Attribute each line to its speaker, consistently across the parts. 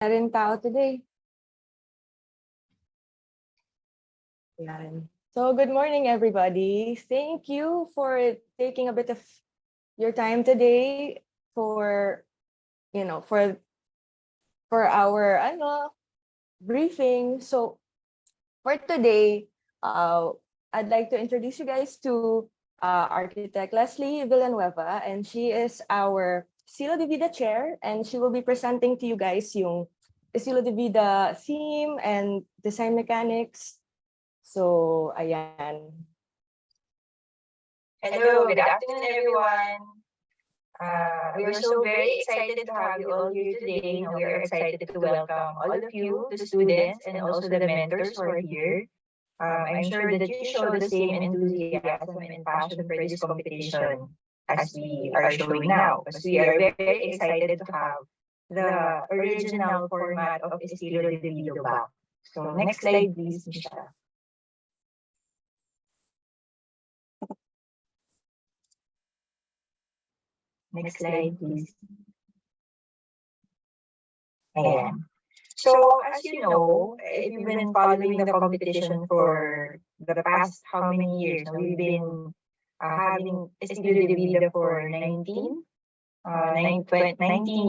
Speaker 1: na rin tao today. Yan. So good morning, everybody. Thank you for taking a bit of your time today for, for our briefing. So for today, I'd like to introduce you guys to architect Leslie Villanueva, and she is our Estilo de Vida chair, and she will be presenting to you guys yung Estilo de Vida theme and design mechanics. So, ayan.
Speaker 2: Hello, good afternoon, everyone. We are so very excited to have you all here today. We are excited to welcome all of you, the students, and also the mentors who are here. I'm sure that you show the same enthusiasm and passion for this competition as we are showing now, because we are very excited to have the original format of Estilo de Video back. So next slide, please, Michelle. Next slide, please. Ayan. So, as you know, if you've been following the competition for the past how many years, we've been having Estilo de Vida for 19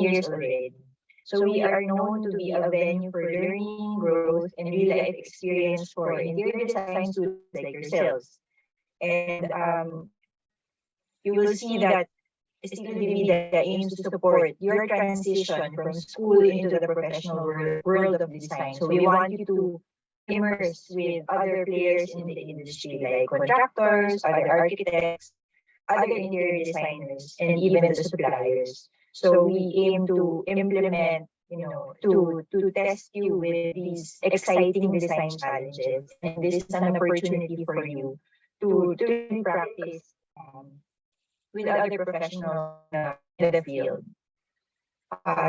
Speaker 2: years already. So we are known to be a venue for learning, growth, and real-life experience for interior design students like yourselves. And you will see that Estilo de Vida aims to support your transition from school into the professional world of design. So we want you to immerse with other players in the industry like contractors, other architects, other interior designers, and even the suppliers. So we aim to implement, to test you with these exciting design challenges. And this is an opportunity for you to practice with other professionals in the field.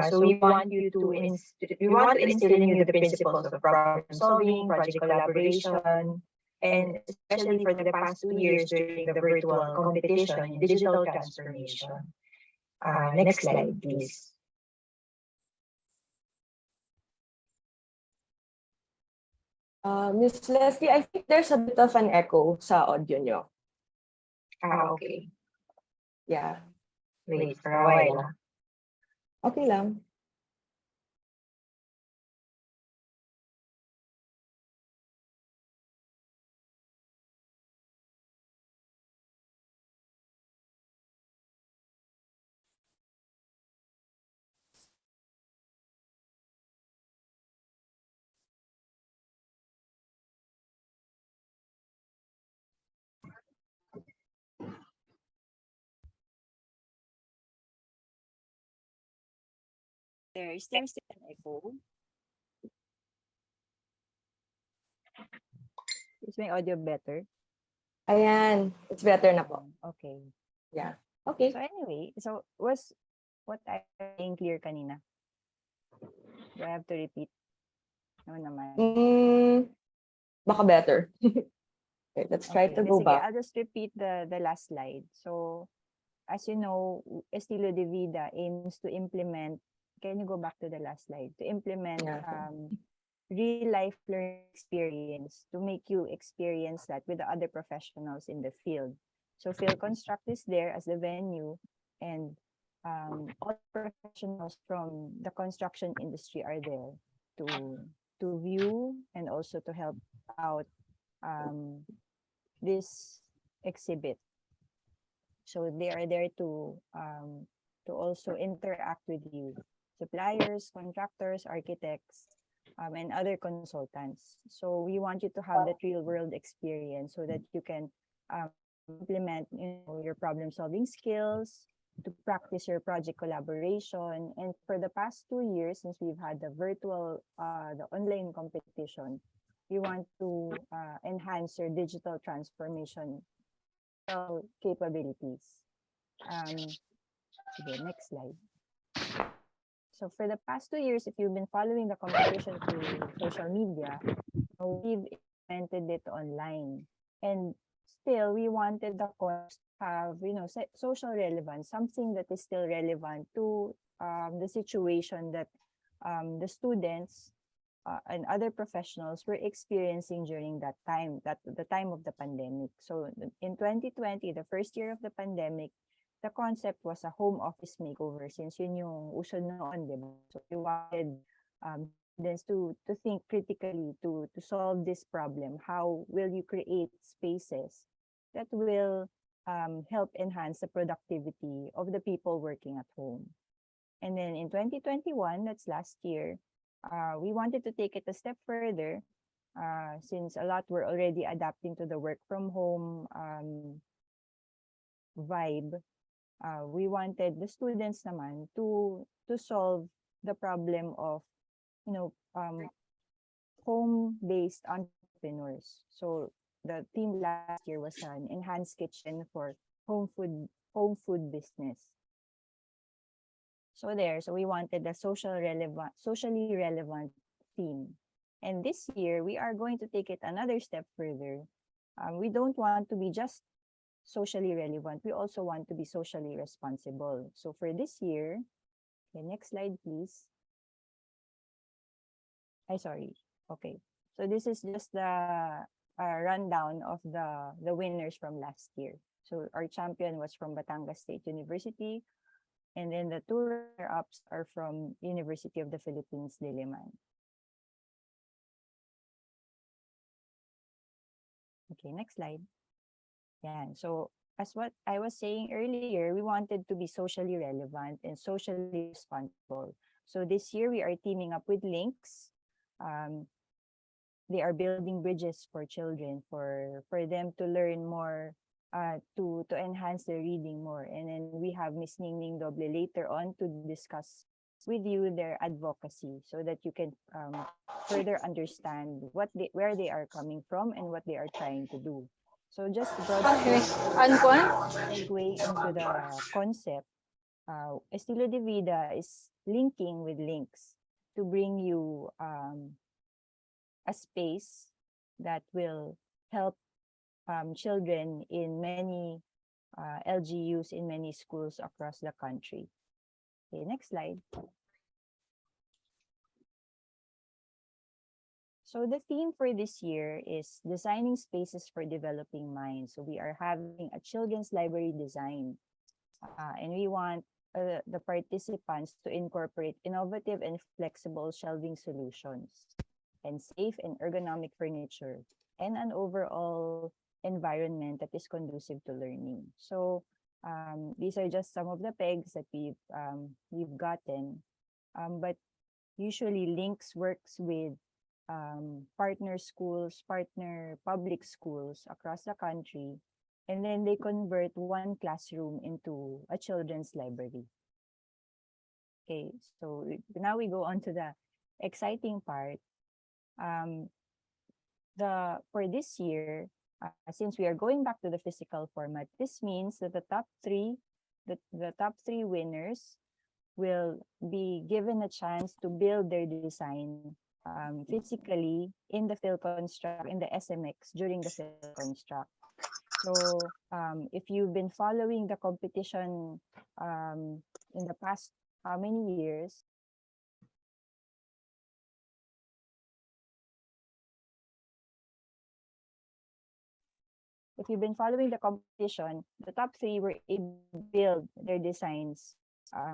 Speaker 2: So we want to instill in you the principles of problem solving, project collaboration, and especially for the past 2 years during the virtual competition, digital transformation. Next slide, please.
Speaker 1: Miss Leslie, I think there's a bit of an echo sa audio nyo.
Speaker 2: Okay.
Speaker 1: Yeah.
Speaker 2: Wait for a while.
Speaker 1: Okay lang.
Speaker 3: Is there still an echo? Is my audio better?
Speaker 1: Ayan. It's better na po.
Speaker 3: Okay.
Speaker 1: Yeah. Okay.
Speaker 3: So anyway, was what I was saying clear kanina? Do I have to repeat? No naman.
Speaker 1: Baka better. Okay, let's try to go
Speaker 3: sige,
Speaker 1: back.
Speaker 3: I'll just repeat the last slide. So, as you know, Estilo de Vida aims to implement, can you go back to the last slide? To implement real life learning experience to make you experience that with the other professionals in the field. So Field Construct is there as the venue, and all professionals from the construction industry are there to view and also to help out this exhibit. So they are there to also interact with you, suppliers, contractors, architects, and other consultants. So we want you to have that real world experience so that you can implement your problem solving skills, to practice your project collaboration. And for the past 2 years, since we've had the virtual, the online competition, we want to enhance your digital transformation capabilities. Next slide. So for the past 2 years, if you've been following the competition through social media, we've implemented it online. And still, we wanted the course to have, social relevance, something that is still relevant to the situation that the students and other professionals were experiencing during that time, that the time of the pandemic. So in 2020, the first year of the pandemic, the concept was a home office makeover since yun yung uso noon, di ba? So we wanted students to think critically to solve this problem. How will you create spaces that will help enhance the productivity of the people working at home? And then in 2021, that's last year, we wanted to take it a step further since a lot were already adapting to the work from home vibe. We wanted the students naman to solve the problem of, you know, home-based entrepreneurs. So the theme last year was an enhanced kitchen for home food business. So we wanted a socially relevant theme. And this year, we are going to take it another step further. We don't want to be just socially relevant. We also want to be socially responsible. So for this year, okay, next slide, please. Sorry. Okay. So this is just the rundown of the winners from last year. So our champion was from Batangas State University, and then the two runner-ups are from University of the Philippines, Diliman. Okay, next slide. Yeah, so as what I was saying earlier, we wanted to be socially relevant and socially responsible. So this year we are teaming up with Links. They are building bridges for children for them to learn more, to enhance their reading more. And then we have Miss Ning Ning Doble later on to discuss with you their advocacy so that you can further understand where they are coming from and what they are trying to do. So just broad segue into the concept. Estilo de Vida is linking with Links to bring you a space that will help children in many LGUs in many schools across the country. Okay, next slide. So the theme for this year is designing spaces for developing minds. So we are having a children's library design, and we want the participants to incorporate innovative and flexible shelving solutions and safe and ergonomic furniture and an overall environment that is conducive to learning. So these are just some of the pegs that we've gotten, but usually Links works with partner schools, partner public schools across the country, and then they convert one classroom into a children's library. Okay, so now we go on to the exciting part. For this year, since we are going back to the physical format, this means that the top three winners will be given a chance to build their design physically in the PhilConstruct, in the SMX during the PhilConstruct. So if you've been following the competition in the past how many years, if you've been following the competition, the top three were able to build their designs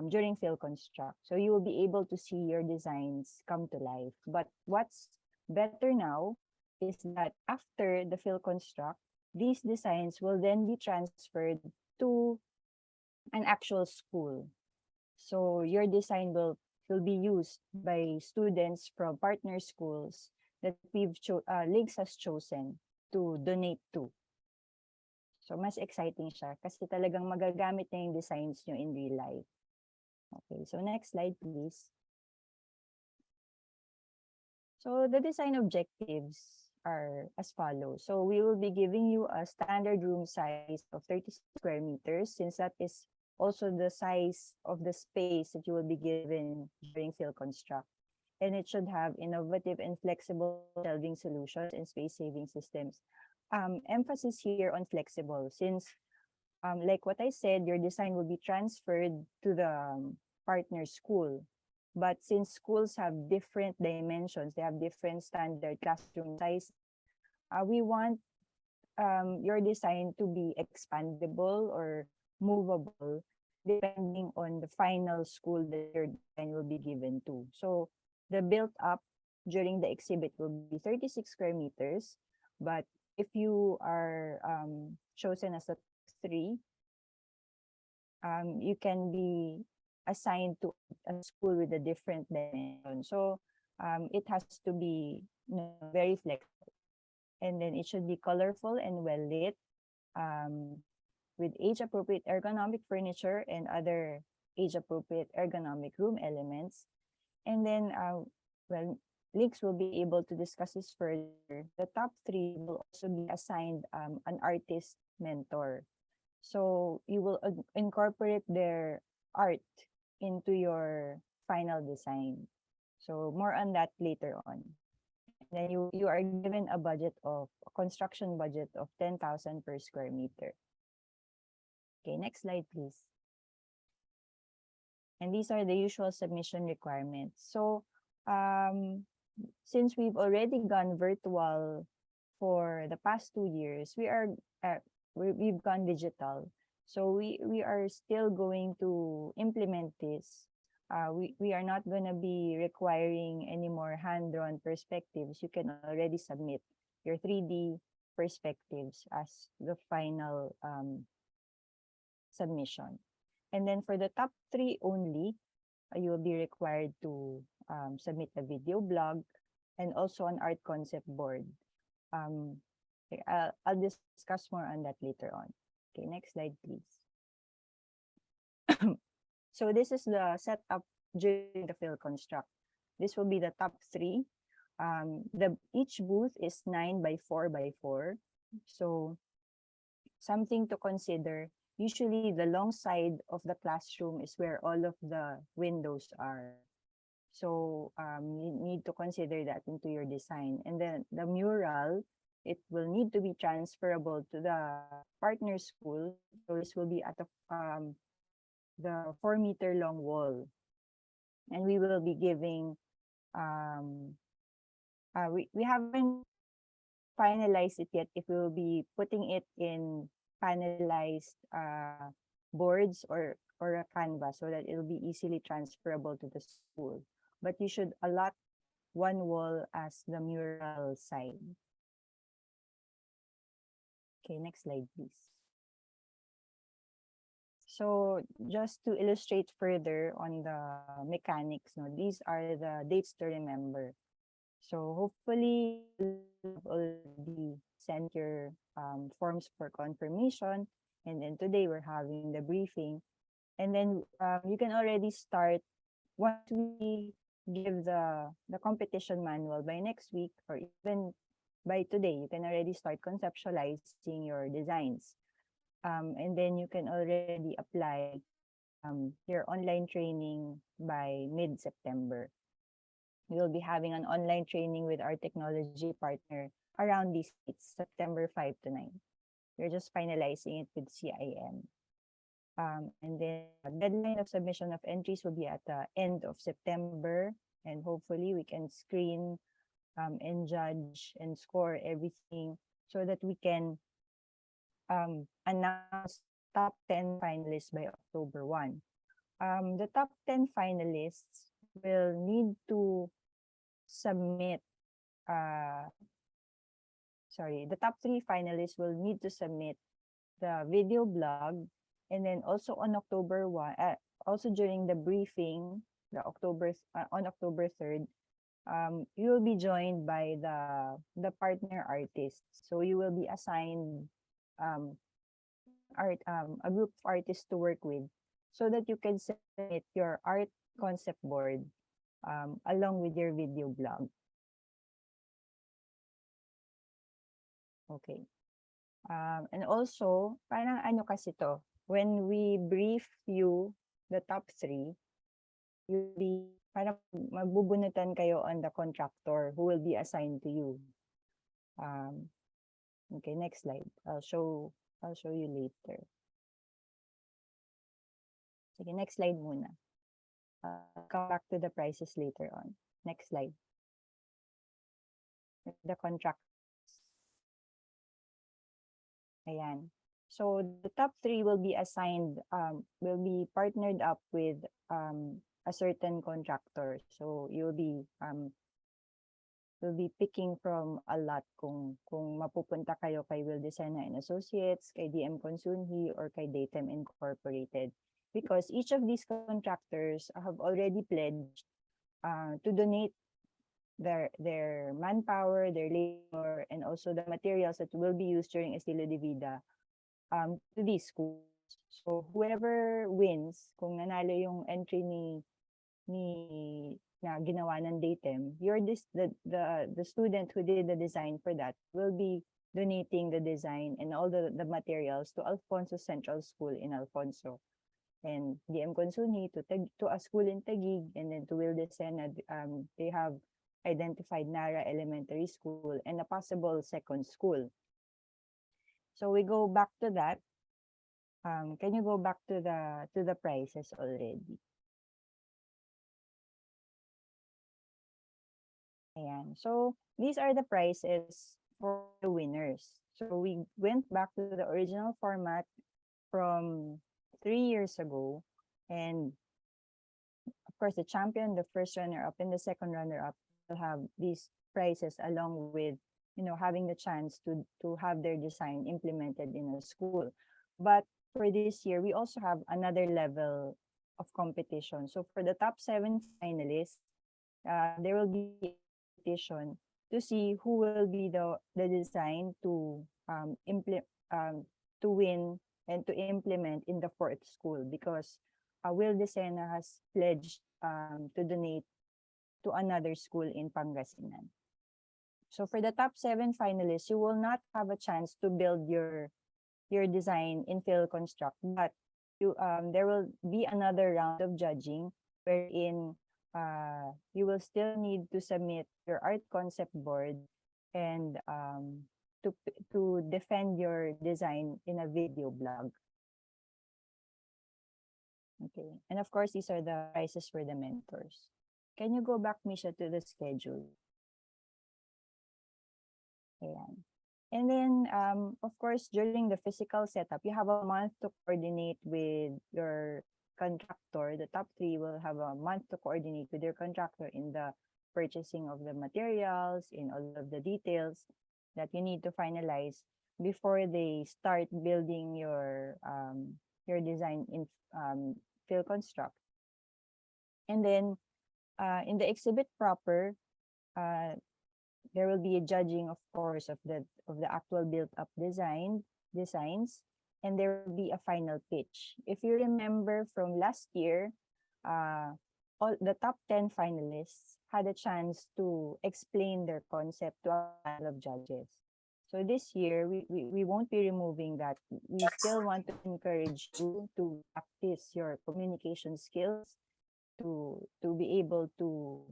Speaker 3: during PhilConstruct. So you will be able to see your designs come to life. But what's better now is that after the PhilConstruct, these designs will then be transferred to an actual school. So your design will be used by students from partner schools that Links has chosen to donate to. So mas exciting siya kasi talagang magagamit na yung designs nyo in real life. Okay, so next slide please. So the design objectives are as follows. So we will be giving you a standard room size of 30 square meters since that is also the size of the space that you will be given during PhilConstruct. And it should have innovative and flexible shelving solutions and space-saving systems. Emphasis here on flexible since, like what I said, your design will be transferred to the partner school. But since schools have different dimensions, they have different standard classroom size, we want your design to be expandable or movable depending on the final school that your design will be given to. So the built up during the exhibit will be 36 square meters, but if you are chosen as a three, you can be assigned to a school with a different dimension. So it has to be, very flexible. And then it should be colorful and well lit, with age-appropriate ergonomic furniture and other age-appropriate ergonomic room elements. And then, well, links will be able to discuss this further. The top three will also be assigned an artist mentor. So you will incorporate their art into your final design. So more on that later on. And then you are given a budget of a construction budget of 10,000 per square meter. Okay, next slide, please. And these are the usual submission requirements. So since we've already gone virtual for the past 2 years, we've gone digital. So we are still going to implement this. We are not going to be requiring any more hand-drawn perspectives. You can already submit your 3D perspectives as the final submission. And then for the top three only, you will be required to submit a video blog and also an art concept board. I'll discuss more on that later on. Okay, next slide, please. So this is the setup during the field construct. This will be the top three. Each booth is 9 by 4 by 4. So something to consider. Usually the long side of the classroom is where all of the windows are. So you need to consider that into your design. And then the mural, it will need to be transferable to the partner school. So this will be at the 4-meter long wall. And we will be giving, we haven't finalized it yet if we will be putting it in panelized boards or a canvas so that it will be easily transferable to the school. But you should allot one wall as the mural side. Okay, next slide, please. So just to illustrate further on the mechanics, these are the dates to remember. So hopefully you've already sent your forms for confirmation. And then today we're having the briefing. And then you can already start once we give the competition manual by next week or even by today. You can already start conceptualizing your designs. And then you can already apply your online training by mid-September. We will be having an online training with our technology partner around these dates, September 5 to 9. We're just finalizing it with CIM. And then the deadline of submission of entries will be at the end of September. And hopefully we can screen and judge and score everything so that we can announce top 10 finalists by October 1. The top 10 finalists will need to submit, the top 3 finalists will need to submit the video blog, and then also on October 1, also during the briefing, on October 3rd, you will be joined by the partner artists. So you will be assigned a group of artists to work with so that you can submit your art concept board along with your video blog. Okay. And also, parang ano kasi to, when we brief you, the top 3, you'll be, parang magbubunutan kayo on the contractor who will be assigned to you. Okay, next slide. I'll show you later. Sige, next slide muna. come back to the prices later on. Next slide. The contract. Ayan. So the top 3 will be assigned, will be partnered up with a certain contractor. So you'll be picking from a lot kung mapupunta kayo kay Will Designer and Associates, kay DM Consunhi, or kay Datem Incorporated. Because each of these contractors have already pledged to donate their manpower, their labor, and also the materials that will be used during Estilo de Vida to these schools. So whoever wins, kung nanalo yung entry ni na ginawa ng Datem, the student who did the design for that will be donating the design and all the materials to Alfonso Central School in Alfonso, and DM Consuni to a school in Taguig, and then to Will Desena, they have identified Nara Elementary School and a possible second school. So we go back to that. Can you go back to the prices already? Ayan. So these are the prices for the winners. So we went back to the original format from 3 years ago, and of course the champion, the first runner-up, and the second runner-up will have these prices along with, having the chance to have their design implemented in a school. But for this year, we also have another level of competition. So for the top 7 finalists, there will be a competition to see who will be the design to win and to implement in the 4th school, because Will Desena has pledged to donate to another school in Pangasinan. So for the top 7 finalists, you will not have a chance to build your design in PhilConstruct, but there will be another round of judging wherein you will still need to submit your art concept board and to defend your design in a video blog. Okay, and of course, these are the prices for the mentors. Can you go back, Misha, to the schedule? Ayan. And then, of course, during the physical setup, you have a month to coordinate with your contractor. The top 3 will have a month to coordinate with their contractor in the purchasing of the materials, in all of the details that you need to finalize before they start building your design in PhilConstruct. And then in the exhibit proper, there will be a judging, of course, of the actual built-up designs, and there will be a final pitch. If you remember from last year, all the top 10 finalists had a chance to explain their concept to a panel of judges. So this year, we won't be removing that. We still want to encourage you to practice your communication skills, to be able to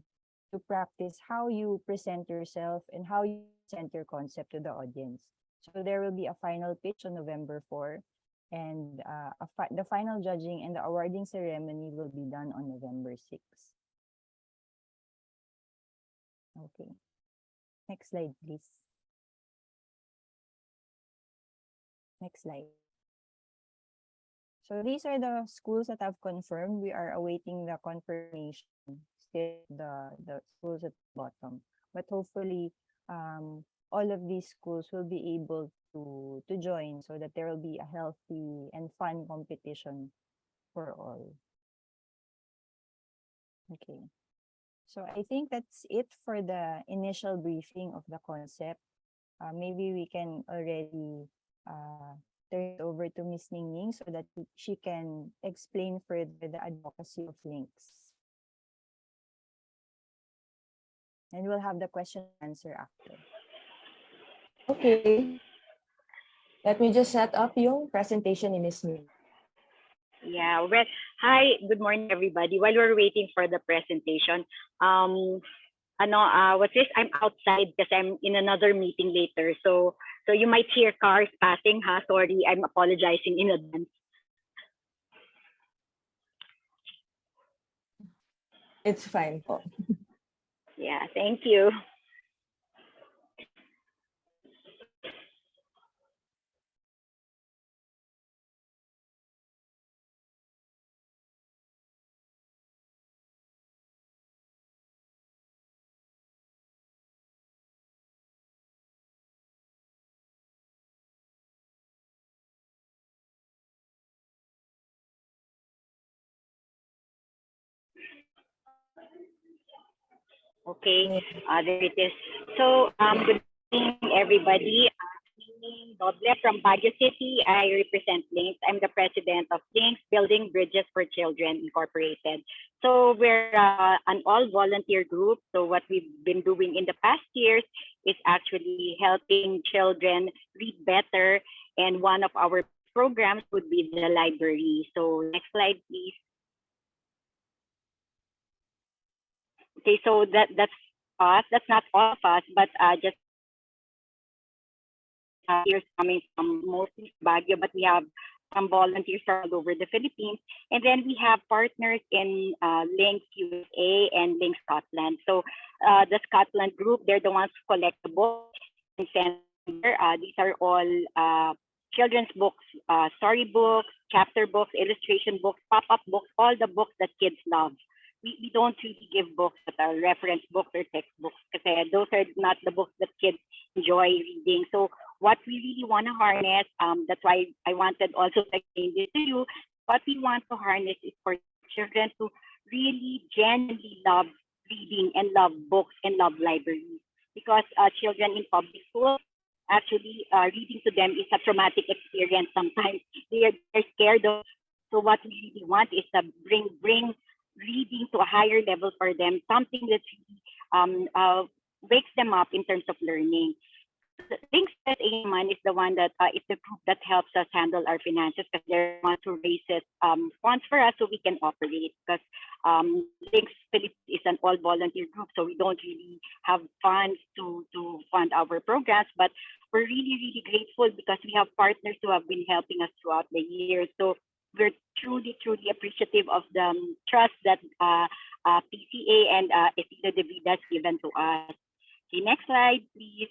Speaker 3: practice how you present yourself and how you present your concept to the audience. So there will be a final pitch on November 4, and the final judging and the awarding ceremony will be done on November 6. Okay. Next slide, please. Next slide. So these are the schools that I've confirmed. We are awaiting the confirmation, still the schools at the bottom. But hopefully, all of these schools will be able to join so that there will be a healthy and fun competition for all. Okay. So I think that's it for the initial briefing of the concept. Maybe we can already turn it over to Ms. Ningning so that she can explain further the advocacy of links. And we'll have the question and answer after.
Speaker 1: Okay. Let me just set up yung presentation ni Ms. Ning.
Speaker 4: Yeah, well, hi, good morning, everybody. While we're waiting for the presentation, what's this? I'm outside because I'm in another meeting later. So you might hear cars passing, sorry, I'm apologizing in advance.
Speaker 1: It's fine po.
Speaker 4: Yeah, thank you. Okay,
Speaker 1: Yeah.
Speaker 4: there it is. So, good evening, everybody. My name is Doble from Baguio City. I represent Links. I'm the president of Links Building Bridges for Children Incorporated. So, we're an all volunteer group. So, what we've been doing in the past years is actually helping children read better. And one of our programs would be the library. So, next slide, please. Okay, so that's us. That's not all of us, but just volunteers coming from mostly Baguio, but we have some volunteers from all over the Philippines. And then we have partners in Links USA and Links Scotland. So the Scotland group, they're the ones who collect the books and send there. These are all children's books, story books, chapter books, illustration books, pop-up books, all the books that kids love. We don't really give books that are reference books or textbooks because those are not the books that kids enjoy reading. So what we really want to harness, that's why I wanted also to explain this to you, what we want to harness is for children to really genuinely love reading and love books and love libraries. Because children in public schools, actually reading to them is a traumatic experience sometimes. They're scared of. So what we really want is to bring reading to a higher level for them, something that really wakes them up in terms of learning. Thinks that Aman is the one that is the group that helps us handle our finances because they're the ones who raises funds for us so we can operate. Because Links Philippines is an all volunteer group, so we don't really have funds to fund our programs. But we're really grateful because we have partners who have been helping us throughout the years. So we're truly appreciative of the trust that PCA and EDV has given to us. Okay, next slide, please.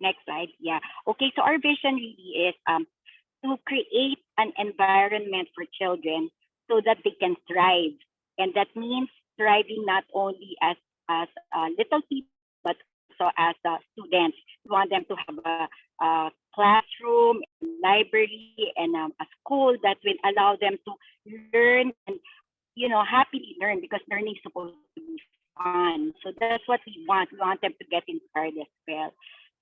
Speaker 4: Next slide. Yeah. Okay. So our vision really is to create an environment for children so that they can thrive, and that means thriving not only as little people but also as students. We want them to have a classroom, a library, and a school that will allow them to learn and happily learn because learning is supposed to be fun. So that's what we want. We want them to get inspired as well.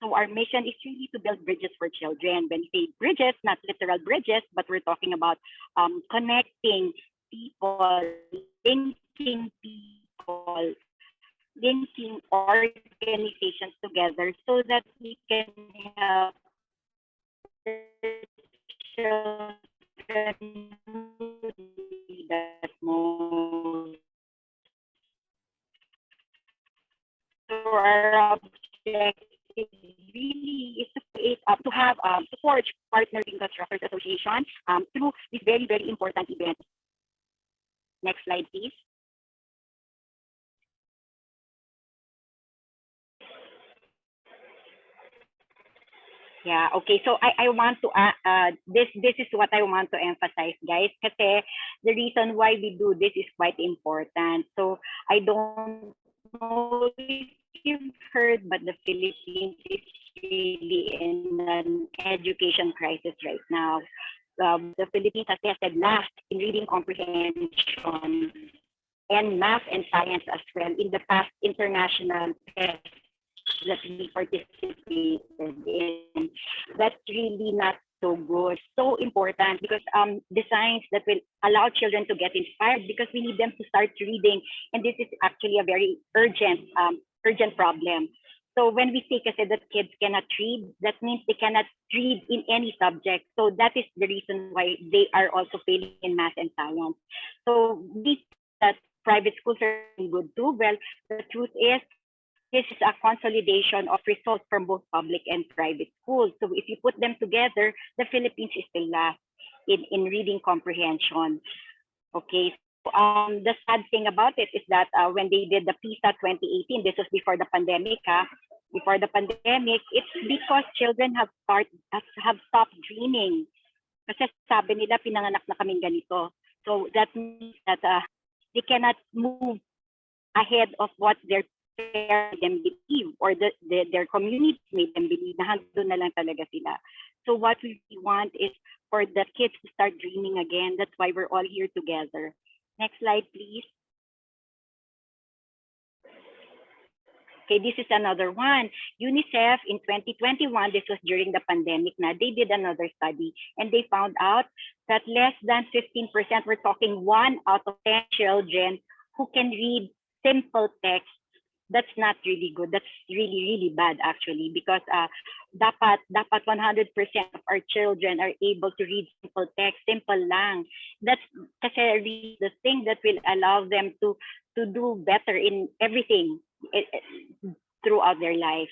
Speaker 4: So our mission is really to build bridges for children. When we say bridges, not literal bridges, but we're talking about connecting people, linking people, linking organizations together so that we can help children who need us most. So our objective really is to create to have support partnering constructors association through this very important event. Next slide, please. Yeah, okay. So I want to this is what I want to emphasize, guys, kasi the reason why we do this is quite important. So I don't know if you've heard, but the Philippines is really in an education crisis right now. The Philippines has tested last in reading comprehension and math and science as well in the past international tests that we participated in. That's really not so good. So important because designs that will allow children to get inspired because we need them to start reading. And this is actually a very urgent problem. So when we say kasi that kids cannot read, that means they cannot read in any subject. So that is the reason why they are also failing in math and science. So we that private schools are good too. Well, the truth is this is a consolidation of results from both public and private schools. So if you put them together, the Philippines is still last in reading comprehension. Okay. The sad thing about it is that when they did the PISA 2018, this was before the pandemic, before the pandemic, it's because children have stopped dreaming. Kasi sabi nila, pinanganak na kaming ganito. So that means that they cannot move ahead of what their parents made them believe, or their community made them believe na hanggang na lang talaga sila. So what we want is for the kids to start dreaming again. That's why we're all here together. Next slide, please. Okay, this is another one. UNICEF in 2021, this was during the pandemic na, they did another study and they found out that less than 15%, we're talking 1 out of 10 children who can read simple text. That's not really good. That's really, really bad actually, because dapat 100% of our children are able to read simple text, simple lang. That's kasi really the thing that will allow them to do better in everything throughout their life,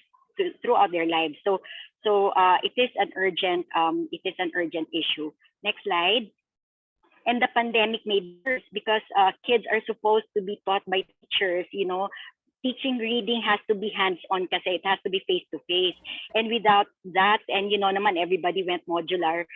Speaker 4: throughout their lives. So it is an urgent issue. Next slide. And the pandemic made it worse because kids are supposed to be taught by teachers, you know. Teaching reading has to be hands-on kasi it has to be face-to-face. And without that, and you know naman, everybody went modular,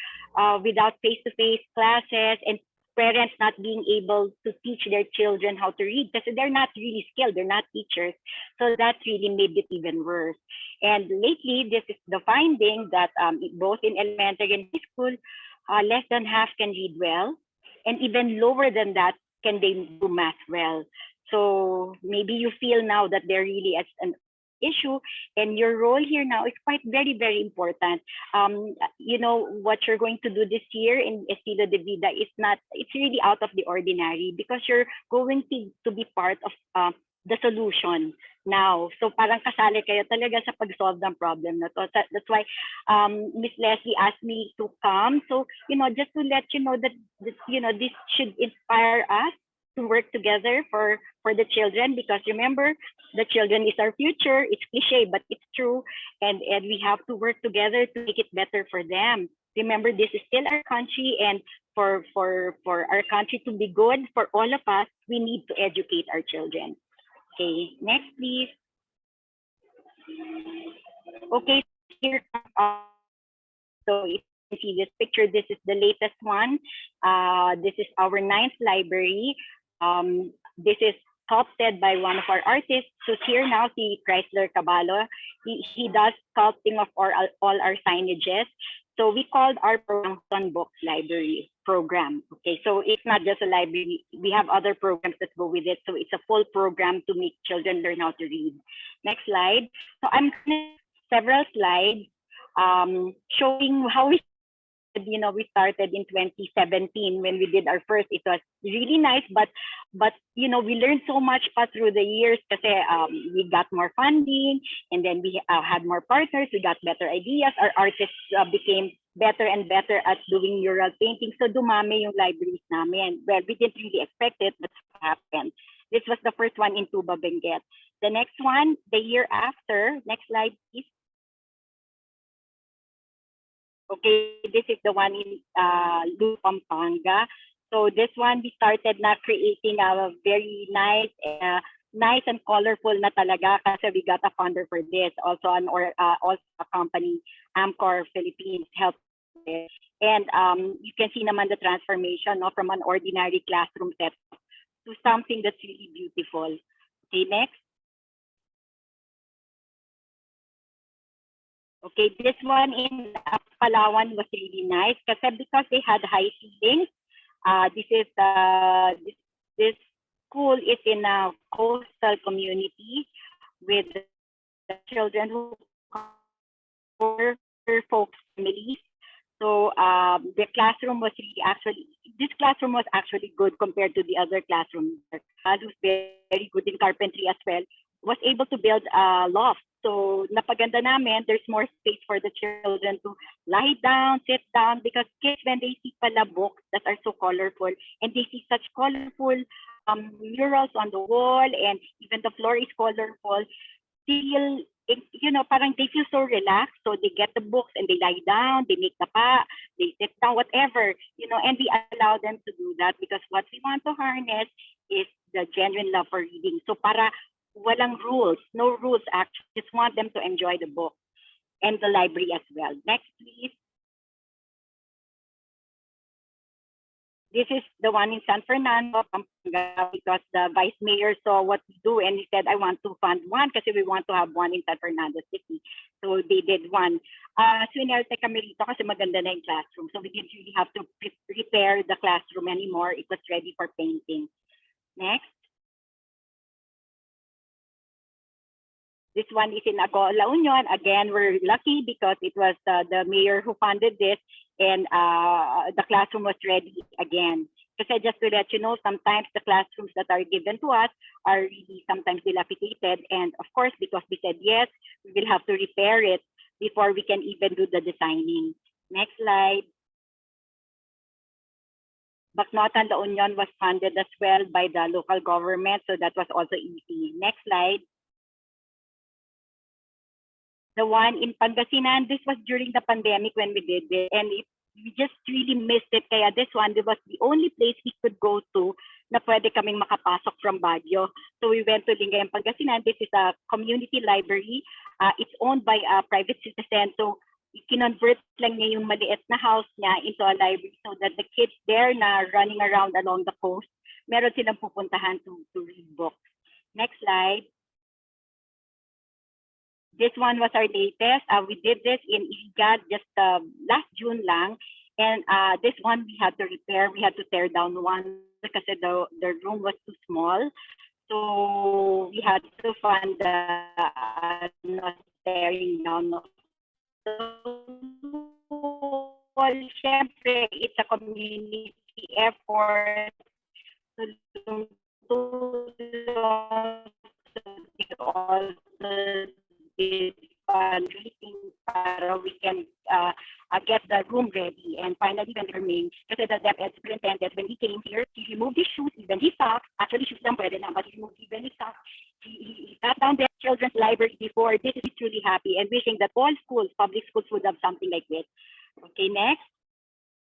Speaker 4: without face-to-face classes and parents not being able to teach their children how to read because they're not really skilled, they're not teachers. So that really made it even worse. And lately, this is the finding that both in elementary and high school, less than half can read well, and even lower than that can they do math well. So maybe you feel now that there really is an issue, and your role here now is quite very, very important. You know, what you're going to do this year in Estilo de Vida is not, it's really out of the ordinary because you're going to be part of the solution now. So parang kasali kayo talaga sa pag-solve ng problem na to. That's why Miss Leslie asked me to come. So, you know, just to let you know that, you know, this should inspire us to work together for the children, because remember, the children is our future. It's cliche, but it's true. And we have to work together to make it better for them. Remember, this is still our country, and for our country to be good for all of us, we need to educate our children. Okay, next please. Okay, here so if you see this picture, this is the latest one. This is our 9th library. This is sculpted by one of our artists. So here now, see Chrysler Caballo. He does sculpting of all our signages. So we called our program Sun Books Library program. Okay, so it's not just a library. We have other programs that go with it. So it's a full program to make children learn how to read. Next slide. So I'm several slides showing how we started in 2017 when we did our first. It was really nice, but you know, we learned so much through the years kasi we got more funding, and then we had more partners, we got better ideas, our artists became better and better at doing mural painting. So dumami yung libraries namin. Well, we didn't really expect it, but it happened. This was the first one in Tuba Benguet. The next one, the year after, next slide please. Okay, this is the one in Lu, Pampanga. So this one, we started na creating a very nice and colorful na talaga kasi we got a funder for this. Also also a company, Amcor Philippines, helped this. And you can see naman the transformation, no, from an ordinary classroom setup to something that's really beautiful. Okay, next. Okay, this one in Palawan was really nice because they had high ceilings. This school is in a coastal community with children who were folks families. So the classroom was this classroom was actually good compared to the other classrooms. Who's very good in carpentry as well, was able to build a loft. So napaganda namin, there's more space for the children to lie down, sit down, because kids, when they see pala books that are so colorful, and they see such colorful murals on the wall, and even the floor is colorful, feel parang they feel so relaxed. So they get the books and they lie down, they make tapa, they sit down, whatever, and we allow them to do that because what we want to harness is the genuine love for reading. So para walang rules, no rules actually, just want them to enjoy the book and the library as well. Next, please. This is the one in San Fernando, Pampanga, because the vice mayor saw what we do and he said, I want to fund one kasi we want to have one in San Fernando City. So they did one. So inerte kami rito kasi maganda na yung classroom. So we didn't really have to repair the classroom anymore. It was ready for painting. Next. This one is in Agoo, La Union. Again, we're lucky because it was the mayor who funded this and the classroom was ready again. Kasi just to let you know, sometimes the classrooms that are given to us are really sometimes dilapidated. And of course, because we said yes, we will have to repair it before we can even do the designing. Next slide. Bacnotan, La Union was funded as well by the local government. So that was also easy. Next slide. The one in Pangasinan, this was during the pandemic when we did it, and we just really missed it. Kaya this one, this was the only place we could go to na pwede kaming makapasok from Baguio. So we went to Lingayen, Pangasinan. This is a community library. It's owned by a private citizen. So kinonvert lang niya yung maliit na house niya into a library so that the kids there na running around along the coast, meron silang pupuntahan to read books. Next slide. This one was our latest. We did this in Iligan just last June lang. And this one we had to repair. We had to tear down one because the room was too small. So we had to fund the tearing down of the wall. Syempre, it's a community effort. Fundraising para we can get the room ready. And finally, when remain, kasi the DepEd superintendent, when he came here, he removed his shoes, even his socks. Actually, shoes lang pwede lang, but he removed even his socks. He sat down there, children's library before. This is truly happy and wishing that all schools, public schools, would have something like this. Okay, next.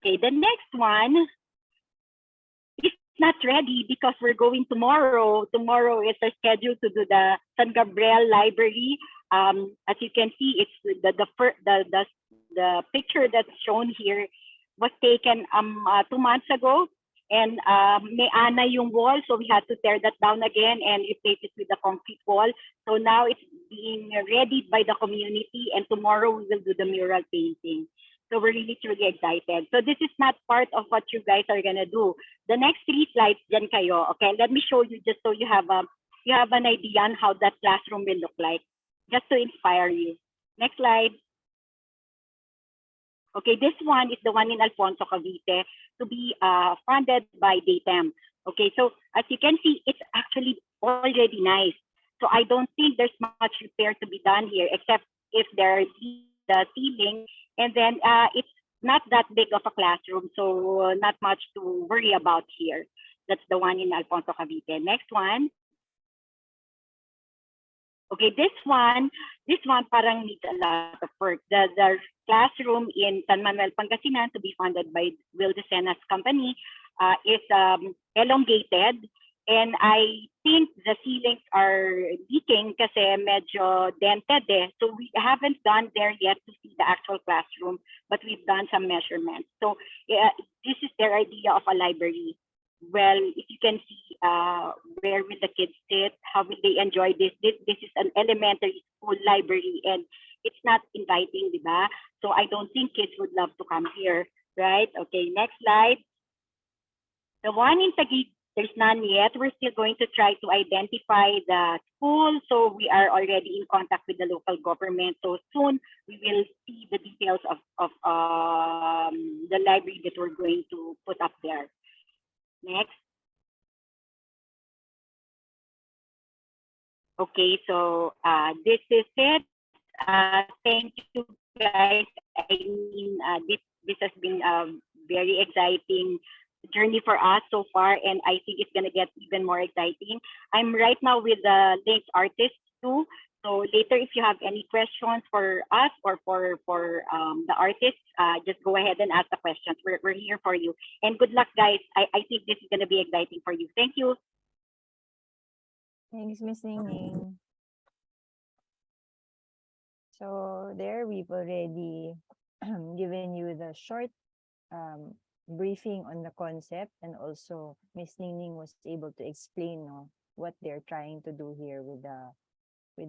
Speaker 4: Okay, the next one is not ready because we're going tomorrow. Tomorrow is our schedule to do the San Gabriel Library. As you can see, it's the picture that's shown here was taken 2 months ago, and may ana yung wall, so we had to tear that down again and replace it with a concrete wall. So now it's being readied by the community, and tomorrow we will do the mural painting. So we're really truly excited. So this is not part of what you guys are gonna do. The next 3 slides, dyan kayo. Okay, let me show you just so you have an idea on how that classroom will look like, just to inspire you. Next slide. Okay, this one is the one in Alfonso, Cavite, to be funded by DATEM. Okay, so as you can see, it's actually already nice. So I don't think there's much repair to be done here, except if there's the ceiling. And then it's not that big of a classroom, so not much to worry about here. That's the one in Alfonso, Cavite. Next one. Okay, this one parang needs a lot of work. The classroom in San Manuel, Pangasinan, to be funded by Will Desena's company, is elongated. And I think the ceilings are leaking kasi medyo dented eh. So we haven't gone there yet to see the actual classroom, but we've done some measurements. So this is their idea of a library. Well, if you can see where will the kids sit, how will they enjoy this? This is an elementary school library and it's not inviting, di ba? So I don't think kids would love to come here, right? Okay, next slide. The one in Taguig, there's none yet. We're still going to try to identify the school. So we are already in contact with the local government. So soon we will see the details of the library that we're going to put up there. Next. Okay, so this is it. Thank you guys. I mean, this has been a very exciting journey for us so far, and I think it's gonna get even more exciting. I'm right now with the Links artists too, So later, if you have any questions for us or for the artists, just go ahead and ask the questions. We're here for you. And good luck, guys. I think this is going to be exciting for you. Thank you.
Speaker 3: Thanks, Miss Ning Ning. So there we've already given you the short briefing on the concept, and also Miss Ning Ning was able to explain what they're trying to do here with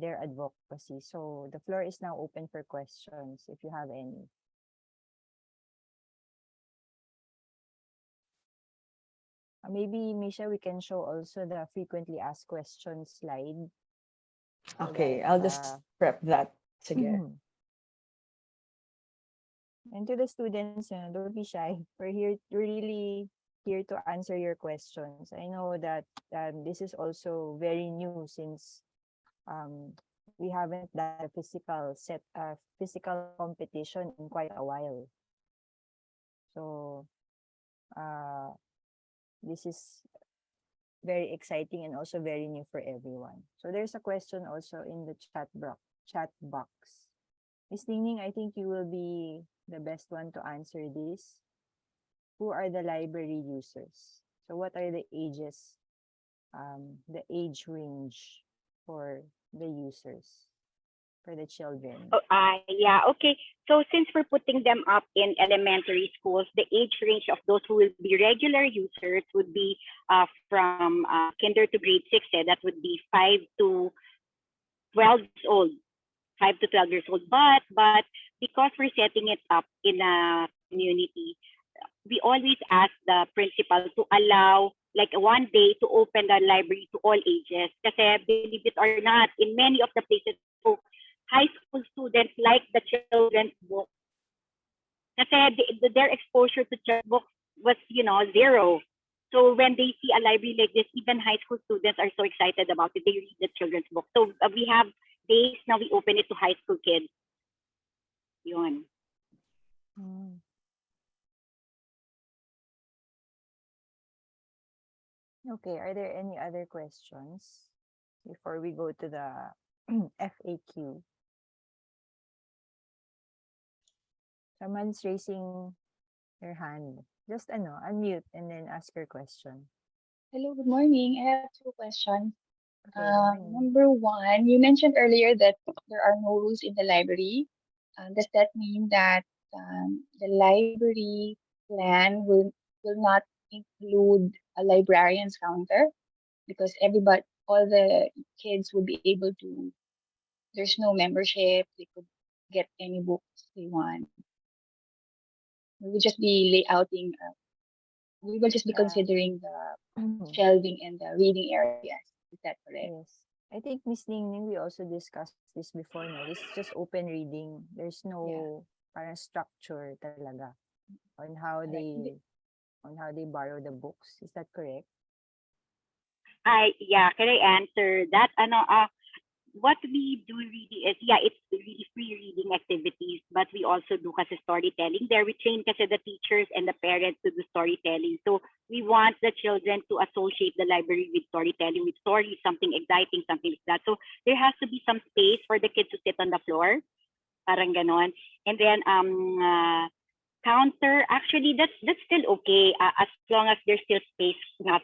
Speaker 3: their advocacy. So the floor is now open for questions if you have any. Maybe, Misha, we can show also the frequently asked questions slide. so
Speaker 1: Okay,
Speaker 3: that,
Speaker 1: I'll just prep that. Sige.
Speaker 3: And to the students, don't be shy. We're really here to answer your questions. I know that this is also very new, since we haven't done a physical competition in quite a while. So this is very exciting and also very new for everyone. So there's a question also in the chat box. Miss Ning Ning, I think you will be the best one to answer this. Who are the library users? So what are the ages, the age range for the users, for the children?
Speaker 4: Oh, yeah, okay. So since we're putting them up in elementary schools, the age range of those who will be regular users would be from kinder to grade 6. That would be 5 to 12 years old. 5 to 12 years old. But because we're setting it up in a community, we always ask the principal to allow like one day to open the library to all ages. Kasi believe it or not, in many of the places, so high school students like the children's book. Kasi their exposure to children's books was, zero. So when they see a library like this, even high school students are so excited about it. They read the children's book. So we have days now we open it to high school kids. Yun.
Speaker 3: Okay, are there any other questions before we go to the FAQ? Someone's raising their hand. Just unmute and then ask your question.
Speaker 5: Hello, good morning. I have two questions.
Speaker 3: Okay, good morning.
Speaker 5: Number one, you mentioned earlier that there are no rules in the library. Does that mean that the library plan will not include a librarian's counter? Because all the kids would be able to, there's no membership, they could get any books they want. We will just be layouting, we will just be
Speaker 3: Yeah.
Speaker 5: considering the shelving and the reading areas. Is that correct?
Speaker 3: Yes. I think Miss Ning Ning, we also discussed this before, no? This is just open reading. There's no parang structure talaga on how they borrow the books. Is that correct?
Speaker 4: Can I answer that? What we do really is, it's really free reading activities, but we also do kasi storytelling. There we train kasi the teachers and the parents to do storytelling. So we want the children to associate the library with storytelling, with stories, something exciting, something like that. So there has to be some space for the kids to sit on the floor, parang ganon. And then counter, actually that's still okay, as long as there's still space na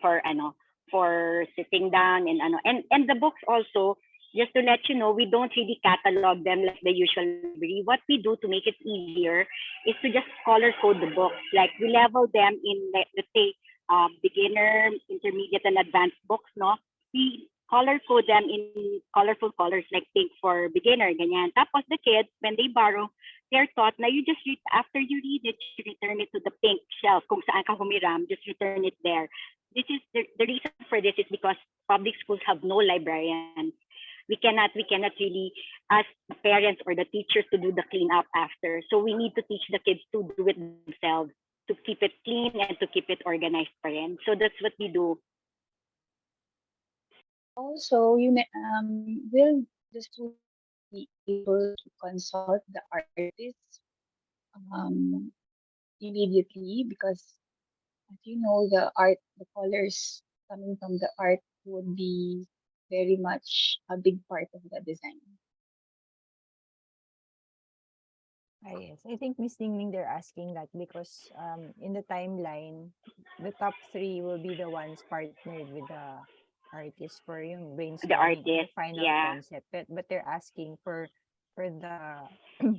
Speaker 4: for sitting down and the books also. Just to let you know, we don't really catalog them like the usual library. What we do to make it easier is to just color code the books. Like we level them in, let's say, beginner, intermediate, and advanced books, no? We color code them in colorful colors, like pink for beginner, ganyan. Tapos the kids, when they borrow, they're taught na you just read, after you read it, you return it to the pink shelf. Kung saan ka humiram, just return it there. This is the reason for this is because public schools have no librarians. We cannot really ask the parents or the teachers to do the cleanup after. So we need to teach the kids to do it themselves, to keep it clean and to keep it organized pa rin. So that's what we do.
Speaker 5: Also, will the students be able to consult the artists immediately? Because as you know, the colors coming from the art would be very much a big part of the design.
Speaker 3: Yes, I think Miss Ning Ning, they're asking that because in the timeline, the top three will be the ones partnered with the artist for yung
Speaker 4: The
Speaker 3: brainstorming on the
Speaker 4: artist,
Speaker 3: final
Speaker 4: yeah,
Speaker 3: concept. But they're asking for the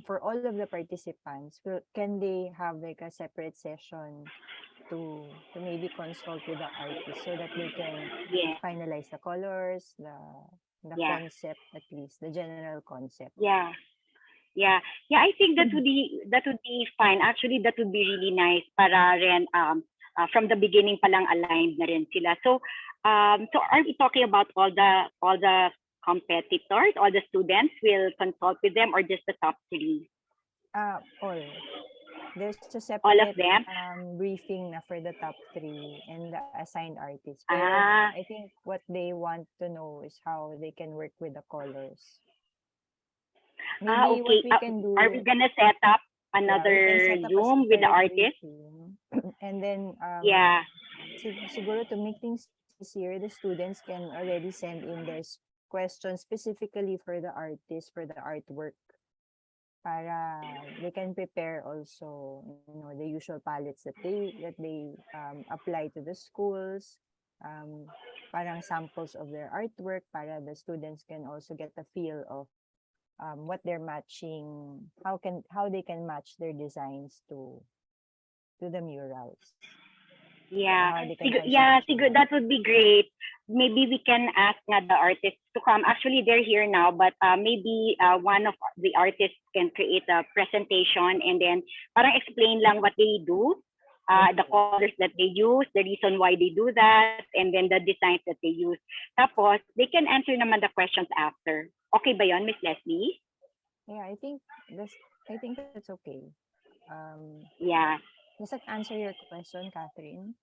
Speaker 3: for all of the participants, can they have like a separate session to maybe consult with the artist so that they can
Speaker 4: yeah,
Speaker 3: finalize the colors, the
Speaker 4: yeah,
Speaker 3: concept, at least the general concept.
Speaker 4: yeah. Yeah. Yeah, I think that would be fine. Actually, that would be really nice para rin from the beginning pa lang aligned na rin sila. So are we talking about all the competitors, all the students will consult with them or just the top three?
Speaker 3: All. There's a
Speaker 4: All of
Speaker 3: separate
Speaker 4: them?
Speaker 3: briefing na for the top three and the assigned artists. Pero
Speaker 4: Ah,
Speaker 3: I think what they want to know is how they can work with the colors. Maybe what
Speaker 4: okay.
Speaker 3: we can
Speaker 4: Are we
Speaker 3: do,
Speaker 4: gonna set up
Speaker 3: yeah, we can
Speaker 4: another
Speaker 3: set up a
Speaker 4: Zoom with the
Speaker 3: separate
Speaker 4: artist?
Speaker 3: briefing. And then
Speaker 4: Yeah.
Speaker 3: siguro to make things easier, the students can already send in their questions specifically for the artist, for the artwork, para they can prepare also, the usual palettes that they apply to the schools, um parang samples of their artwork para the students can also get a feel of what they're matching, how they can match their designs to the murals, or
Speaker 4: Yeah,
Speaker 3: how they can
Speaker 4: yeah, siguro
Speaker 3: conceptualize.
Speaker 4: that would be great. Maybe we can ask nga the artists to come. Actually, they're here now, but maybe one of the artists can create a presentation and then parang explain lang what they do, the colors that they use, the reason why they do that, and then the designs that they use. Tapos, they can answer naman the questions after. Okay ba yon, Miss Leslie?
Speaker 3: Yeah, I think that's okay. um
Speaker 4: Yeah.
Speaker 3: does that answer your question, Catherine?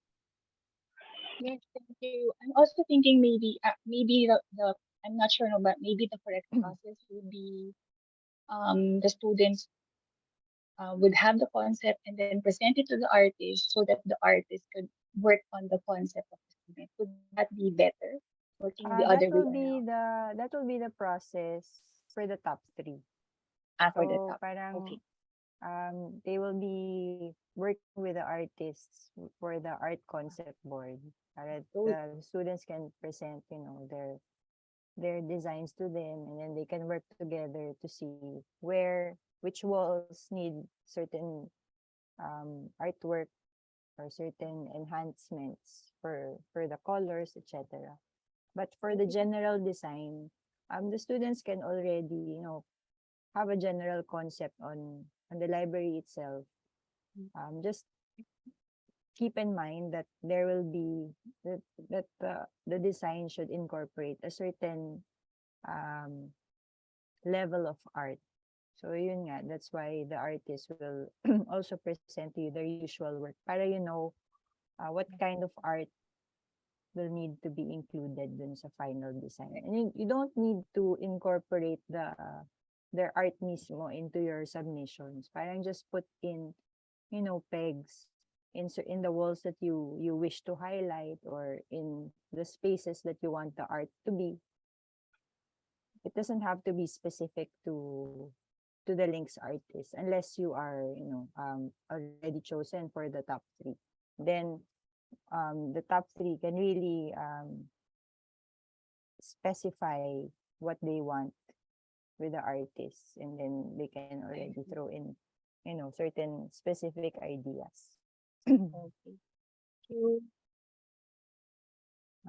Speaker 5: Yes, thank you. I'm also thinking maybe the I'm not sure, no, but maybe the correct process would be the students would have the concept and then present it to the artist so that the artist could work on the concept of the student. Would that be better? Working the
Speaker 3: That
Speaker 5: other way
Speaker 3: will be
Speaker 5: around.
Speaker 3: the process for the top three.
Speaker 5: For the
Speaker 3: So
Speaker 5: top. Okay.
Speaker 3: parang they will be working with the artists for the art concept board, para
Speaker 5: So
Speaker 3: the students can present, their designs to them, and then they can work together to see which walls need certain artwork or certain enhancements for the colors, etc. But for the
Speaker 5: okay.
Speaker 3: general design, the students can already, have a general concept on the library itself. Just keep in mind that there will be the design should incorporate a certain um, level of art. So yun nga, that's why the artist will also present to you their usual work para you know what kind of art will need to be included dun sa final design. And you don't need to incorporate their art mismo into your submissions. Parang just put in, pegs in the walls that you wish to highlight, or in the spaces that you want the art to be. It doesn't have to be specific to the links artist, unless you are, already chosen for the top three. Then the top three can really specify what they want with the artists, and then they can already throw in, certain specific ideas.
Speaker 5: Okay. Thank you.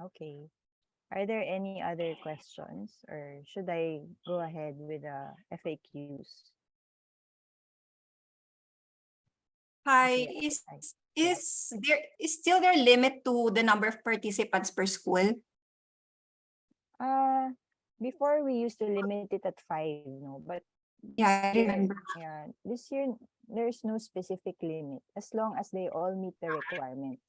Speaker 3: Okay. Are there any other questions, or should I go ahead with the FAQs?
Speaker 6: Hi,
Speaker 3: Okay.
Speaker 6: is still there limit to the number of participants per school?
Speaker 3: Uh, Before we used to limit it at 5, no, but
Speaker 6: Yeah, I remember.
Speaker 3: this year there's no specific limit as long as they all meet the requirements.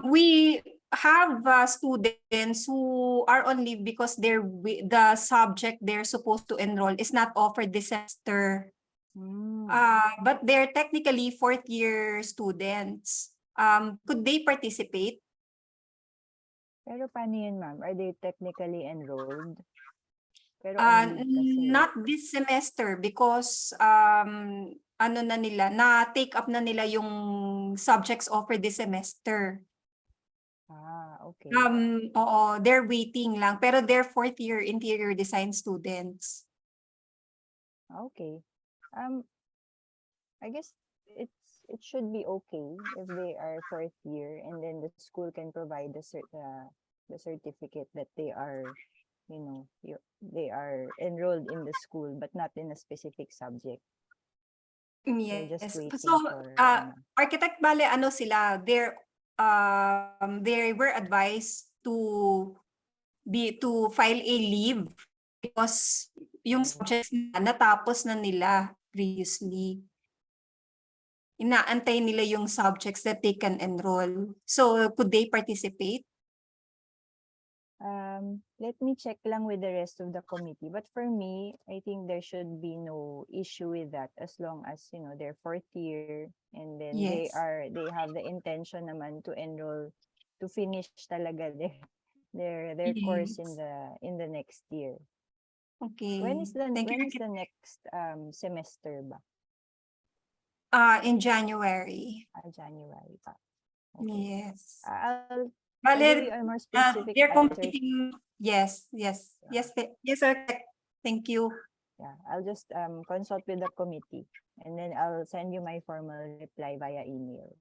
Speaker 6: We have students who are on leave because the subject they're supposed to enroll is not offered this semester. But they're technically fourth year students. Could they participate?
Speaker 3: Pero paano yun, ma'am? Are they technically enrolled? Pero on leave kasi.
Speaker 6: Not this semester because ano na nila, na-take up na nila yung subjects offered this semester.
Speaker 3: Okay.
Speaker 6: Oo, they're waiting lang. Pero they're fourth year interior design students.
Speaker 3: Okay. I guess it should be okay if they are fourth year, and then the school can provide the certificate that they are, they are enrolled in the school but not in a specific subject. They're just
Speaker 6: Yes.
Speaker 3: waiting
Speaker 6: So,
Speaker 3: for
Speaker 6: architect bale ano sila, they were advised to file a leave because yung subjects na natapos na nila previously. Inaantay nila yung subjects that they can enroll. So, could they participate?
Speaker 3: Let me check lang with the rest of the committee. But for me, I think there should be no issue with that as long as, they're fourth year and then they
Speaker 6: Yes.
Speaker 3: have the intention naman to enroll, to finish talaga their course in the next year.
Speaker 6: Okay.
Speaker 3: When is the
Speaker 6: Thank you,
Speaker 3: next semester ba?
Speaker 6: in January.
Speaker 3: January pa. Okay.
Speaker 6: Yes.
Speaker 3: I'll
Speaker 6: Bale,
Speaker 3: give you a more specific
Speaker 6: they're
Speaker 3: answer.
Speaker 6: completing. Yes, sir. Thank you.
Speaker 3: Yeah, I'll just consult with the committee and then I'll send you my formal reply via email.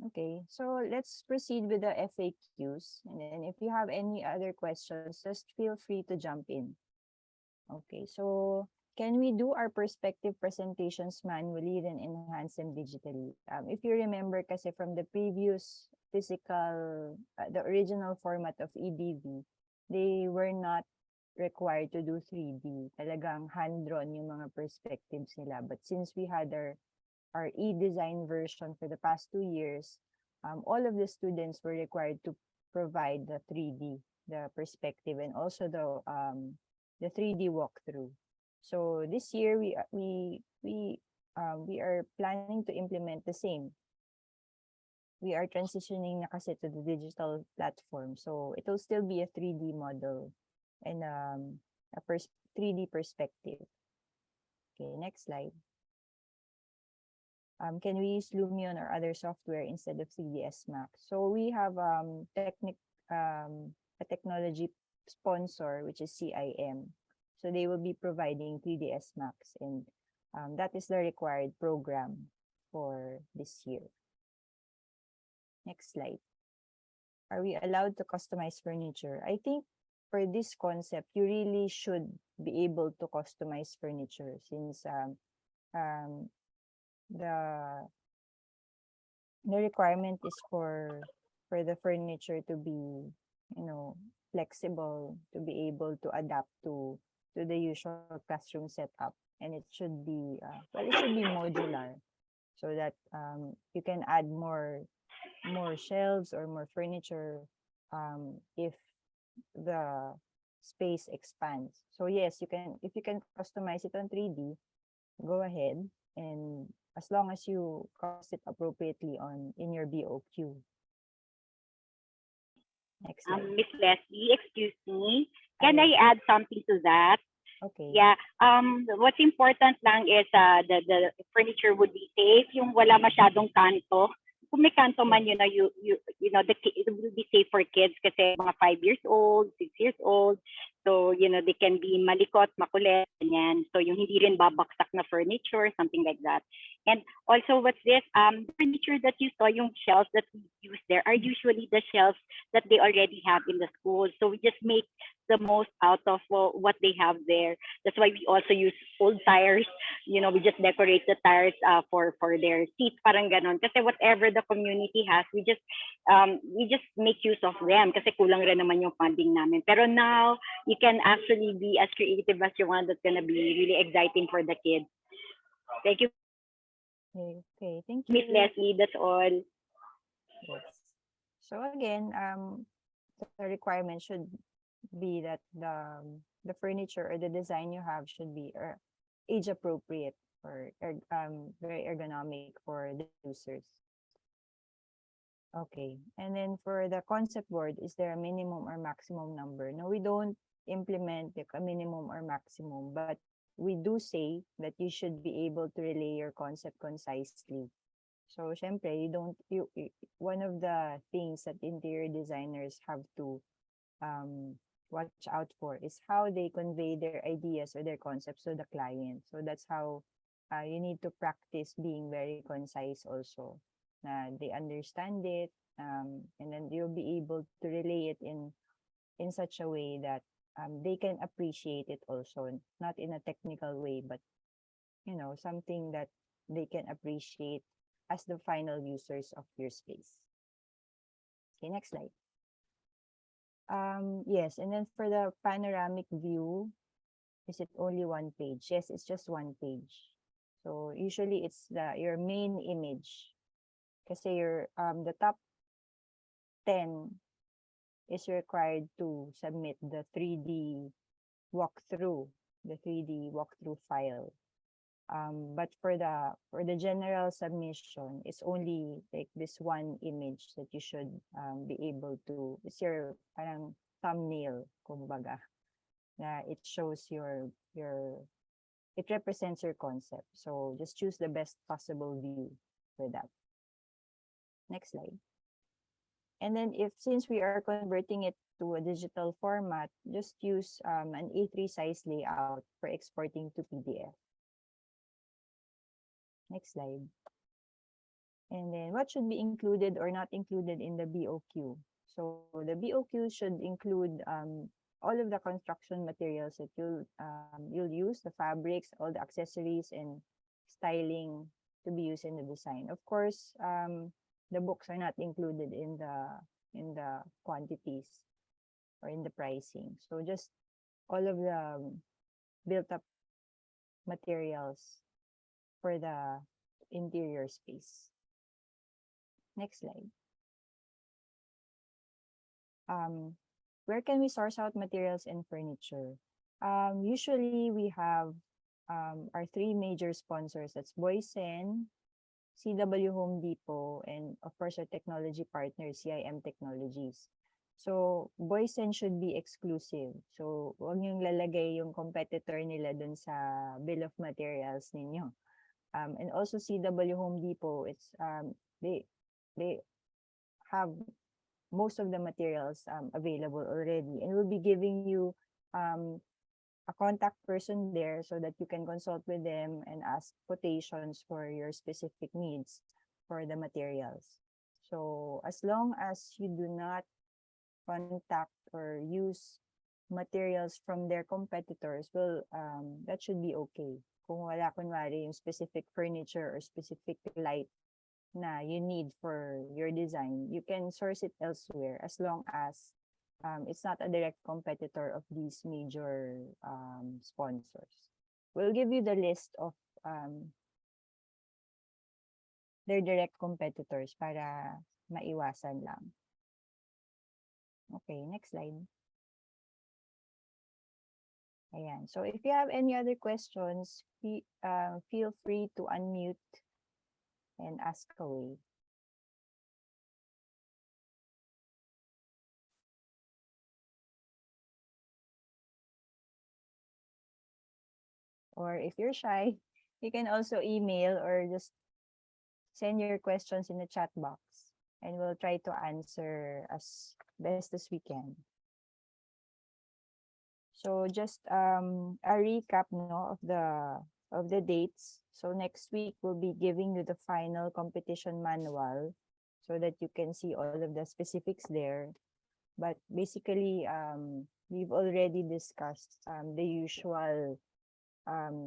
Speaker 3: Okay, so let's proceed with the FAQs. And then if you have any other questions, just feel free to jump in. Okay, so can we do our perspective presentations manually then enhance them digitally? If you remember kasi from the previous physical, the original format of EDV, they were not required to do 3D. Talagang hand-drawn yung mga perspectives nila. But since we had our e-design version for the past 2 years, all of the students were required to provide the 3D, the perspective, and also the 3D walkthrough. So this year we are planning to implement the same. We are transitioning na kasi to the digital platform, so it will still be a 3D model and a 3D perspective. Okay, next slide. Can we use Lumion or other software instead of 3ds Max? So we have a technology sponsor, which is CIM. So they will be providing 3ds Max, and that is the required program for this year. Next slide. Are we allowed to customize furniture? I think for this concept, you really should be able to customize furniture since the requirement is for the furniture to be, flexible, to be able to adapt to the usual classroom setup, and it should be it should be modular so that you can add more shelves or more furniture if the space expands. So yes, if you can customize it on 3D, go ahead, and as long as you cost it appropriately in your BOQ. Next slide.
Speaker 4: Miss Leslie, excuse me. Can I add something to that?
Speaker 3: Okay.
Speaker 4: Yeah. What's important lang is the furniture would be safe, yung wala masyadong kanto. Kung may kanto man, it will be safe for kids kasi mga 5 years old, 6 years old. So, they can be malikot, makulit, ganyan. So, yung hindi rin babaksak na furniture, something like that. And also, what's this? The furniture that you saw, yung shelves that we use there are usually the shelves that they already have in the school. So, we just make the most out of what they have there. That's why we also use old tires. We just decorate the tires for their seats, parang ganon. Kasi whatever the community has, we just make use of them kasi kulang rin naman yung funding namin. Pero now, you can actually be as creative as you want. That's gonna be really exciting for the kids. Thank you.
Speaker 3: Okay, thank you.
Speaker 4: Miss Leslie, that's all.
Speaker 3: Yes. So again, the requirement should be that the furniture or the design you have should be age appropriate or very ergonomic for the users. Okay. And then for the concept board, is there a minimum or maximum number? No, we don't implement like a minimum or maximum, but we do say that you should be able to relay your concept concisely. So, syempre, one of the things that interior designers have to watch out for is how they convey their ideas or their concepts to the client. So that's how you need to practice being very concise also. They understand it, and then you'll be able to relay it in such a way that they can appreciate it also, not in a technical way, but something that they can appreciate as the final users of your space. Okay, next slide. Yes, and then for the panoramic view, is it only one page? Yes, it's just one page. So usually it's your main image. Kasi the top 10 is required to submit the 3D walkthrough, the 3D walkthrough file. But for the general submission, it's only like this one image that you should be able to. It's your parang thumbnail, kumbaga, na it shows it represents your concept. So just choose the best possible view for that. Next slide. And then since we are converting it to a digital format, just use an A3 size layout for exporting to PDF. Next slide. And then what should be included or not included in the BOQ? So the BOQ should include all of the construction materials that you'll use, the fabrics, all the accessories and styling to be used in the design. Of course, the books are not included in the quantities or in the pricing. So just all of the built up materials for the interior space. Next slide. Where can we source out materials and furniture? Usually we have our three major sponsors. That's Boysen, CW Home Depot, and of course our technology partner, CIM Technologies. So Boysen should be exclusive. So huwag niyong lalagay yung competitor nila dun sa bill of materials ninyo. And also CW Home Depot, it's they have most of the materials available already, and we'll be giving you a contact person there so that you can consult with them and ask quotations for your specific needs for the materials. So as long as you do not contact or use materials from their competitors, well, that should be okay. Kung wala kunwari yung specific furniture or specific light na you need for your design, you can source it elsewhere as long as it's not a direct competitor of these major sponsors. We'll give you the list of their direct competitors para maiwasan lang. Okay, next slide. Ayan. So if you have any other questions, feel free to unmute and ask away. Or if you're shy, you can also email or just send your questions in the chat box, and we'll try to answer as best as we can. So just a recap of the dates. So next week we'll be giving you the final competition manual so that you can see all of the specifics there. But basically, we've already discussed the usual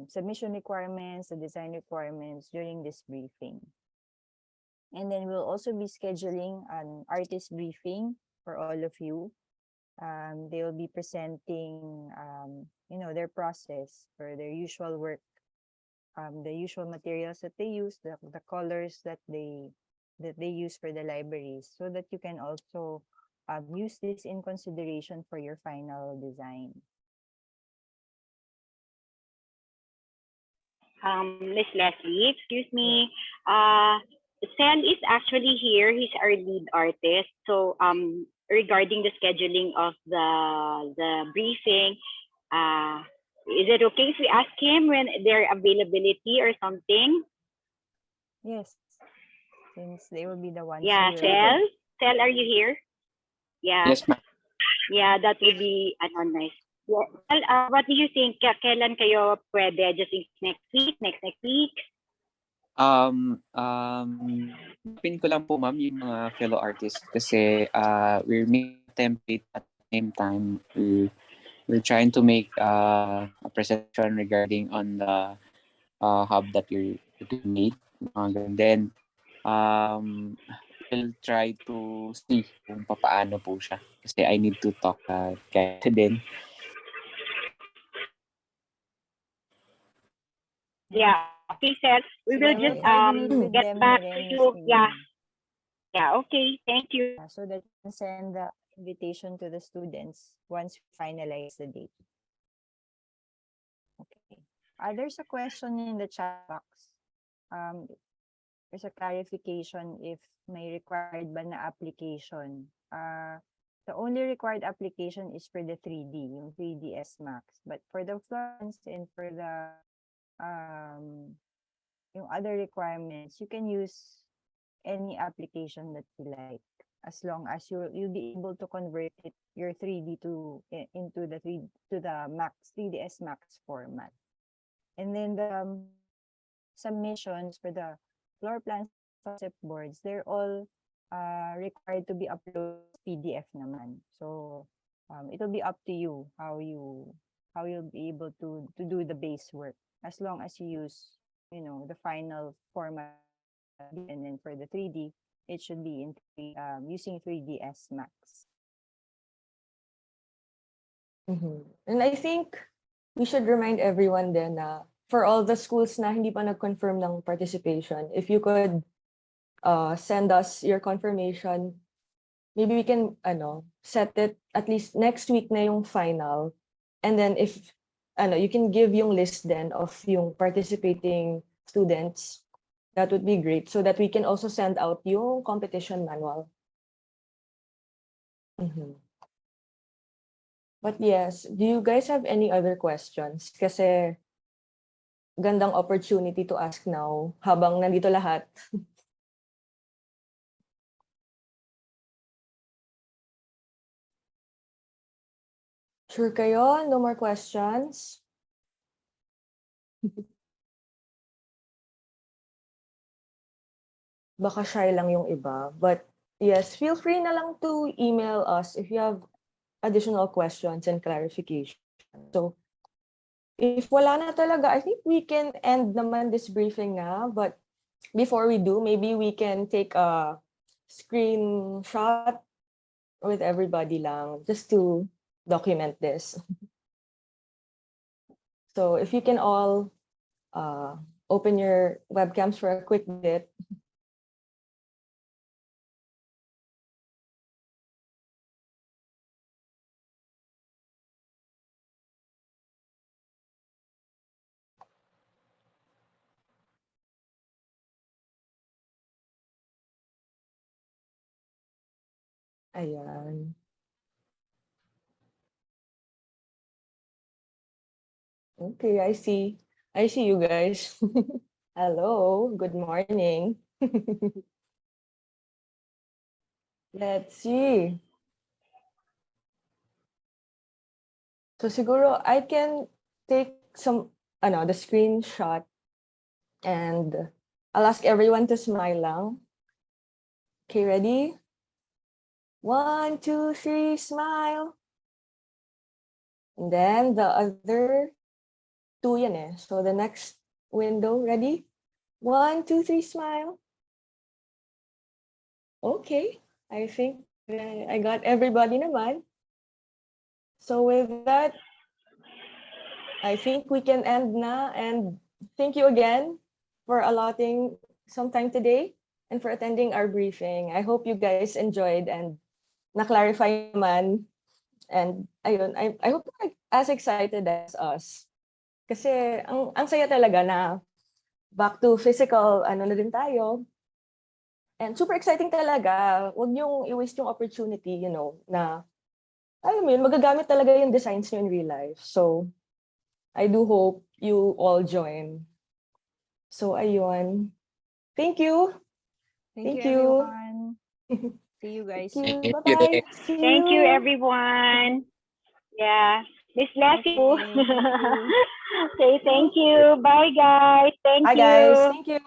Speaker 3: submission requirements, the design requirements during this briefing. And then we'll also be scheduling an artist briefing for all of you. They will be presenting, their process for their usual work, the usual materials that they use, the colors that they use for the libraries, so that you can also use this in consideration for your final design.
Speaker 4: Miss Leslie, excuse me. Sel is actually here. He's our lead artist. So regarding the scheduling of the briefing, is it okay if we ask him when their availability or something?
Speaker 3: Yes, since they will be the ones
Speaker 4: Yeah,
Speaker 3: who will.
Speaker 4: Sel, Sel, are you here? Yeah,
Speaker 7: Yes, ma'am.
Speaker 4: yeah, that would be nice. Yeah. Well, what do you think? Kailan kayo pwede? Just next week, next week?
Speaker 7: Pin ko lang po ma'am yung mga fellow artists kasi we're making a template at the same time. We're trying to make a presentation regarding on the hub that we made. Then we'll try to see kung papaano po siya kasi I need to talk kay din.
Speaker 4: Yeah. Okay, Sel. We
Speaker 3: So
Speaker 4: will
Speaker 3: I will
Speaker 4: just
Speaker 3: coordinate with
Speaker 4: get
Speaker 3: them
Speaker 4: back
Speaker 3: again,
Speaker 4: to
Speaker 3: Miss
Speaker 4: you. Yeah.
Speaker 3: Mingin.
Speaker 4: Yeah. Okay. Thank you.
Speaker 3: So that you can send the invitation to the students once we finalize the date. Okay. There's a question in the chat box. There's a clarification if may required ba na application. The only required application is for the 3D, yung 3ds Max. But for the Florence and for the yung other requirements, you can use any application that you like, as long as you'll be able to convert it your 3D into the 3ds Max format. And then the submissions for the floor plans, concept boards, they're all required to be uploaded as PDF naman. So it'll be up to you how you'll be able to do the base work, as long as you use the final format. And then for the 3D, it should be using 3ds Max.
Speaker 1: And I think we should remind everyone then na for all the schools na hindi pa nag-confirm ng participation, if you could send us your confirmation, maybe we can set it at least next week na yung final. And then if you can give yung list then of yung participating students, that would be great, so that we can also send out yung competition manual. But yes, do you guys have any other questions? Kasi gandang opportunity to ask now habang nandito lahat. Sure kayo? No more questions? Baka shy lang yung iba. But yes, feel free na lang to email us if you have additional questions and clarification. So, if wala na talaga, I think we can end naman this briefing na. But before we do, maybe we can take a screenshot with everybody lang just to document this. So if you can all open your webcams for a quick bit. Ayan. Okay, I see. I see you guys. Hello, good morning. Let's see. So siguro I can take the screenshot and I'll ask everyone to smile lang. Okay, ready? 1, 2, 3, smile. And then the other two yan eh. So the next window, ready? 1, 2, 3, smile. Okay, I think I got everybody naman. So with that, I think we can end na, and thank you again for allotting some time today and for attending our briefing. I hope you guys enjoyed and na-clarify naman. And ayun, I hope you're as excited as us. Kasi ang saya talaga na back to physical na din tayo. And super exciting talaga. Huwag niyong i-waste yung opportunity, na, alam mo yun, magagamit talaga yung designs niyo in real life. So, I do hope you all join. So, ayun. Thank you.
Speaker 3: Thank
Speaker 1: Thank
Speaker 3: you,
Speaker 1: you.
Speaker 3: everyone. See you guys.
Speaker 1: Thank you.
Speaker 7: Thank you.
Speaker 1: Bye-bye. See
Speaker 4: Thank you,
Speaker 1: you.
Speaker 4: everyone. Yeah. Miss Lassie.
Speaker 3: Okay, thank you.
Speaker 4: Say thank you. Bye, guys. Thank
Speaker 1: Bye,
Speaker 4: you.
Speaker 1: guys. Thank you.